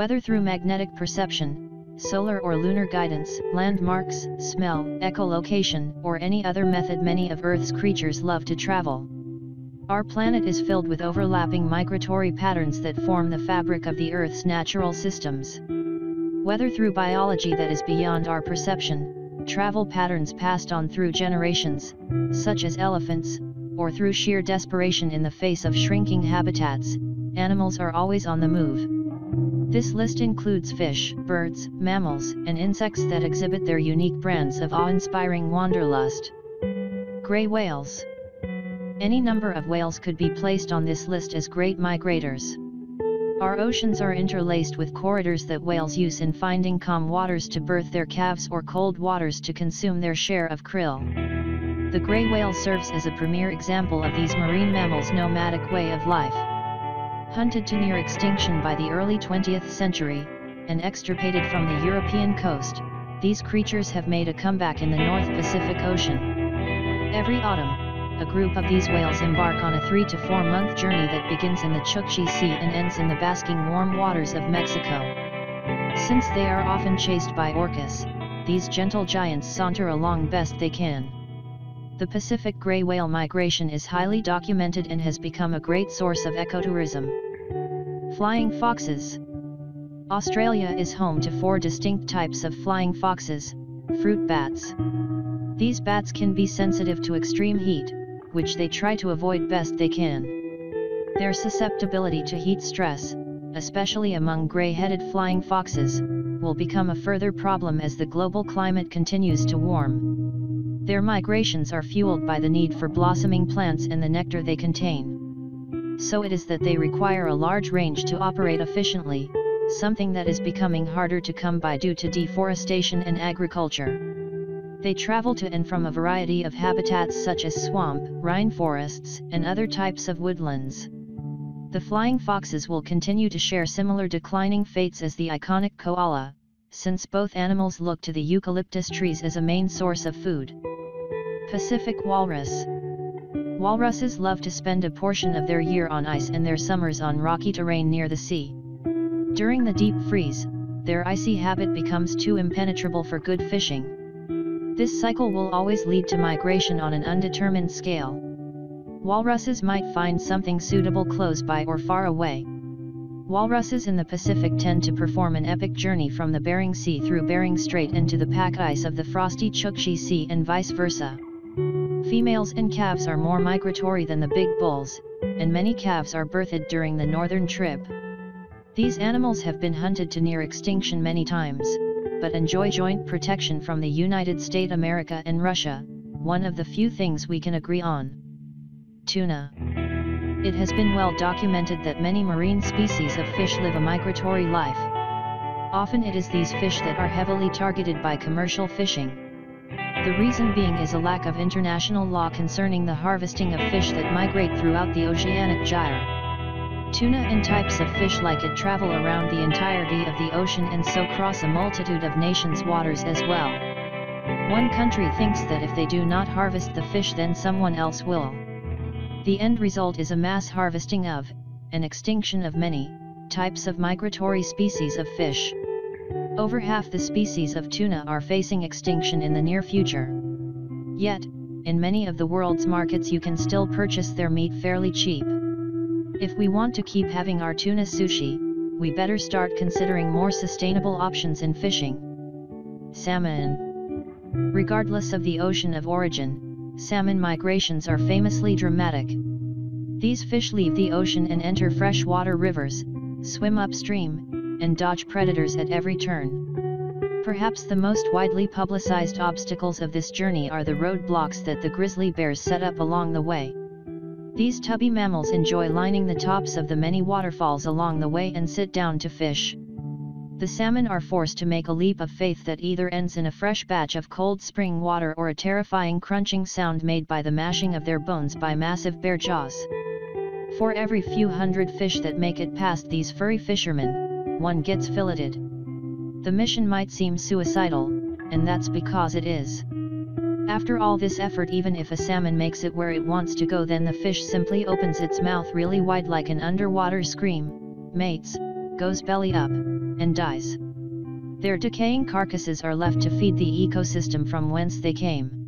Whether through magnetic perception, solar or lunar guidance, landmarks, smell, echolocation, or any other method, many of Earth's creatures love to travel. Our planet is filled with overlapping migratory patterns that form the fabric of the Earth's natural systems. Whether through biology that is beyond our perception, travel patterns passed on through generations, such as elephants, or through sheer desperation in the face of shrinking habitats, animals are always on the move. This list includes fish, birds, mammals, and insects that exhibit their unique brands of awe-inspiring wanderlust. Gray whales. Any number of whales could be placed on this list as great migrators. Our oceans are interlaced with corridors that whales use in finding calm waters to birth their calves or cold waters to consume their share of krill. The gray whale serves as a premier example of these marine mammals' nomadic way of life. Hunted to near extinction by the early 20th century, and extirpated from the European coast, these creatures have made a comeback in the North Pacific Ocean. Every autumn, a group of these whales embark on a 3 to 4 month journey that begins in the Chukchi Sea and ends in the basking warm waters of Mexico. Since they are often chased by orcas, these gentle giants saunter along best they can. The Pacific gray whale migration is highly documented and has become a great source of ecotourism. Flying foxes. Australia is home to 4 distinct types of flying foxes, fruit bats. These bats can be sensitive to extreme heat, which they try to avoid best they can. Their susceptibility to heat stress, especially among gray-headed flying foxes, will become a further problem as the global climate continues to warm. Their migrations are fueled by the need for blossoming plants and the nectar they contain. So it is that they require a large range to operate efficiently, something that is becoming harder to come by due to deforestation and agriculture. They travel to and from a variety of habitats such as swamp, rainforests, and other types of woodlands. The flying foxes will continue to share similar declining fates as the iconic koala, since both animals look to the eucalyptus trees as a main source of food. Pacific walrus. Walruses love to spend a portion of their year on ice and their summers on rocky terrain near the sea. During the deep freeze, their icy habit becomes too impenetrable for good fishing. This cycle will always lead to migration on an undetermined scale. Walruses might find something suitable close by or far away. Walruses in the Pacific tend to perform an epic journey from the Bering Sea through Bering Strait into the pack ice of the frosty Chukchi Sea and vice versa. Females and calves are more migratory than the big bulls, and many calves are birthed during the northern trip. These animals have been hunted to near extinction many times, but enjoy joint protection from the United States of America and Russia, one of the few things we can agree on. Tuna. It has been well documented that many marine species of fish live a migratory life. Often it is these fish that are heavily targeted by commercial fishing. The reason being is a lack of international law concerning the harvesting of fish that migrate throughout the oceanic gyre. Tuna and types of fish like it travel around the entirety of the ocean and so cross a multitude of nations' waters as well. One country thinks that if they do not harvest the fish then someone else will. The end result is a mass harvesting of, and extinction of many, types of migratory species of fish. Over half the species of tuna are facing extinction in the near future. Yet, in many of the world's markets you can still purchase their meat fairly cheap. If we want to keep having our tuna sushi, we better start considering more sustainable options in fishing. Salmon. Regardless of the ocean of origin, salmon migrations are famously dramatic. These fish leave the ocean and enter freshwater rivers, swim upstream, and dodge predators at every turn. Perhaps the most widely publicized obstacles of this journey are the roadblocks that the grizzly bears set up along the way. These tubby mammals enjoy lining the tops of the many waterfalls along the way and sit down to fish. The salmon are forced to make a leap of faith that either ends in a fresh batch of cold spring water or a terrifying crunching sound made by the mashing of their bones by massive bear jaws. For every few hundred fish that make it past these furry fishermen, one gets filleted. The mission might seem suicidal, and that's because it is. After all this effort, even if a salmon makes it where it wants to go, then the fish simply opens its mouth really wide like an underwater scream, mates, goes belly up. and dies. Their decaying carcasses are left to feed the ecosystem from whence they came.